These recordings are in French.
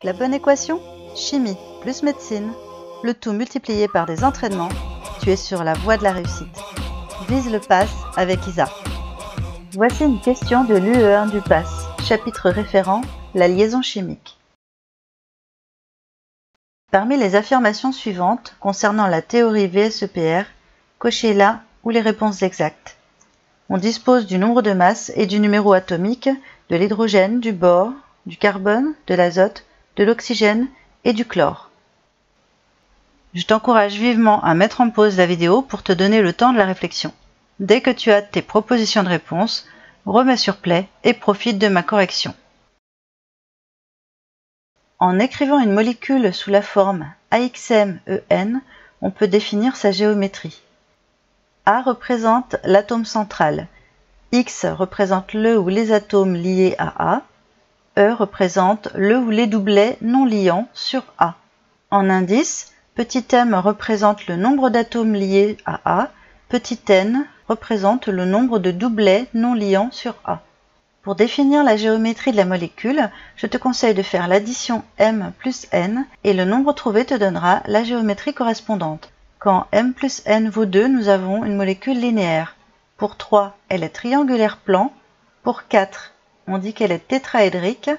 La bonne équation? Chimie plus médecine, le tout multiplié par des entraînements, tu es sur la voie de la réussite. Vise le PASS avec ISA. Voici une question de l'UE1 du PASS, chapitre référent, la liaison chimique. Parmi les affirmations suivantes concernant la théorie VSEPR, cochez là ou les réponses exactes. On dispose du nombre de masses et du numéro atomique de l'hydrogène, du bore, du carbone, de l'azote, de l'oxygène et du chlore. Je t'encourage vivement à mettre en pause la vidéo pour te donner le temps de la réflexion. Dès que tu as tes propositions de réponse, remets sur play et profite de ma correction. En écrivant une molécule sous la forme AXM-EN, on peut définir sa géométrie. A représente l'atome central, X représente le ou les atomes liés à A, E représente le ou les doublets non liants sur A. En indice, petit m représente le nombre d'atomes liés à A, petit n représente le nombre de doublets non liants sur A. Pour définir la géométrie de la molécule, je te conseille de faire l'addition m plus n et le nombre trouvé te donnera la géométrie correspondante. Quand m plus n vaut 2, nous avons une molécule linéaire. Pour 3, elle est triangulaire plan. Pour 4, on dit qu'elle est tétraédrique.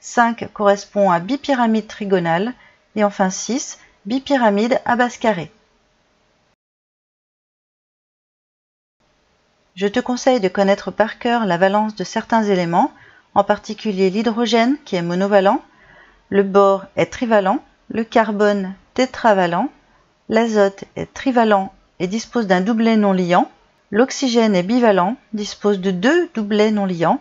5 correspond à bipyramide trigonale. Et enfin 6, bipyramide à base carrée. Je te conseille de connaître par cœur la valence de certains éléments, en particulier l'hydrogène qui est monovalent, le bore est trivalent, le carbone tétravalent, l'azote est trivalent et dispose d'un doublet non liant, l'oxygène est bivalent, dispose de 2 doublets non liants,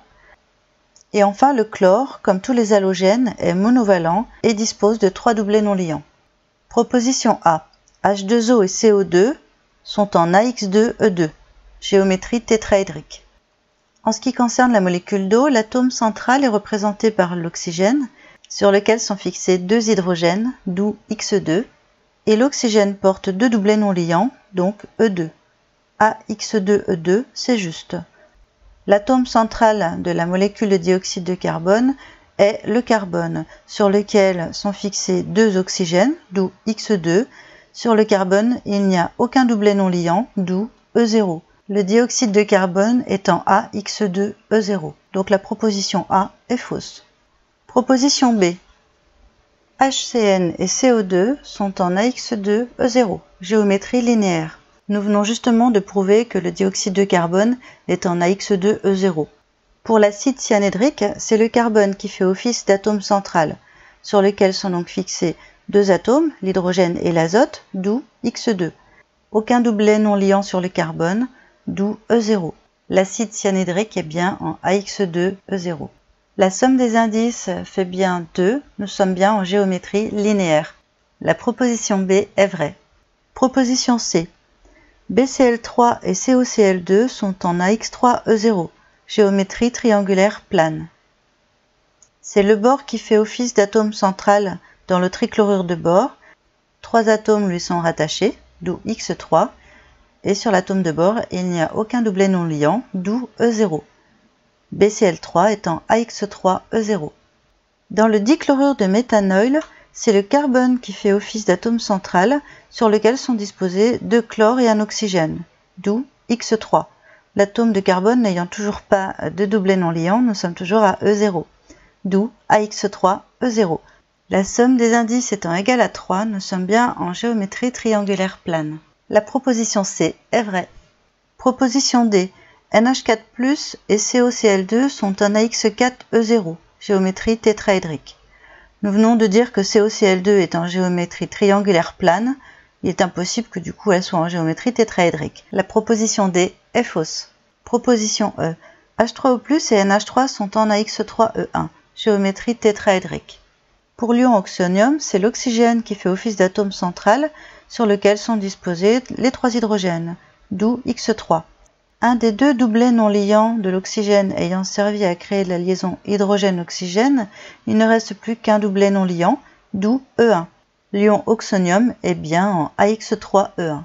et enfin le chlore, comme tous les halogènes, est monovalent et dispose de 3 doublets non liants. Proposition A. H2O et CO2 sont en AX2E2. Géométrie tétraédrique. En ce qui concerne la molécule d'eau, l'atome central est représenté par l'oxygène, sur lequel sont fixés 2 hydrogènes, d'où X2, et l'oxygène porte 2 doublets non liants, donc E2. AX2E2, c'est juste. L'atome central de la molécule de dioxyde de carbone est le carbone, sur lequel sont fixés 2 oxygènes, d'où X2. Sur le carbone, il n'y a aucun doublet non liant, d'où E0. Le dioxyde de carbone est en AX2E0, donc la proposition A est fausse. Proposition B. HCN et CO2 sont en AX2E0, géométrie linéaire. Nous venons justement de prouver que le dioxyde de carbone est en AX2E0. Pour l'acide cyanhydrique, c'est le carbone qui fait office d'atome central, sur lequel sont donc fixés 2 atomes, l'hydrogène et l'azote, d'où X2. Aucun doublet non liant sur le carbone, d'où E0. L'acide cyanhydrique est bien en AX2E0. La somme des indices fait bien 2, nous sommes bien en géométrie linéaire. La proposition B est vraie. Proposition C. BCl3 et COCl2 sont en AX3E0, géométrie triangulaire plane. C'est le bore qui fait office d'atome central dans le trichlorure de bore. 3 atomes lui sont rattachés, d'où X3. Et sur l'atome de bore, il n'y a aucun doublet non liant, d'où E0. BCl3 est en AX3E0. Dans le dichlorure de méthanol, c'est le carbone qui fait office d'atome central sur lequel sont disposés 2 chlores et un oxygène, d'où X3. L'atome de carbone n'ayant toujours pas de doublet non liant, nous sommes toujours à E0, d'où AX3E0. La somme des indices étant égale à 3, nous sommes bien en géométrie triangulaire plane. La proposition C est vraie. Proposition D. NH4+, et COCl2 sont en AX4E0, géométrie tétraédrique. Nous venons de dire que COCl2 est en géométrie triangulaire plane. Il est impossible que du coup elle soit en géométrie tétraédrique. La proposition D est fausse. Proposition E. H3O+, et NH3 sont en AX3E1, géométrie tétraédrique. Pour l'ion oxonium, c'est l'oxygène qui fait office d'atome central sur lequel sont disposés les 3 hydrogènes, d'où X3. Un des 2 doublets non liants de l'oxygène ayant servi à créer la liaison hydrogène-oxygène, il ne reste plus qu'un doublet non liant, d'où E1. L'ion oxonium est bien en AX3E1.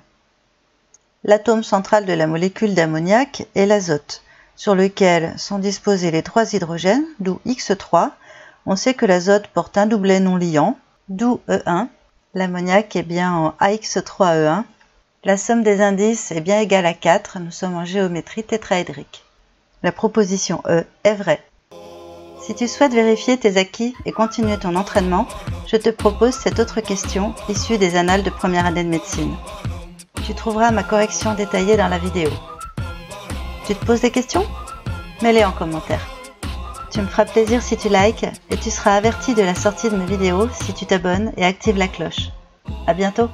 L'atome central de la molécule d'ammoniac est l'azote, sur lequel sont disposés les 3 hydrogènes, d'où X3. On sait que l'azote porte un doublet non liant, d'où E1. L'ammoniac est bien en AX3E1. La somme des indices est bien égale à 4, nous sommes en géométrie tétraédrique. La proposition E est vraie. Si tu souhaites vérifier tes acquis et continuer ton entraînement, je te propose cette autre question issue des annales de première année de médecine. Tu trouveras ma correction détaillée dans la vidéo. Tu te poses des questions? Mets-les en commentaire. Tu me feras plaisir si tu likes et tu seras averti de la sortie de mes vidéos si tu t'abonnes et actives la cloche. À bientôt!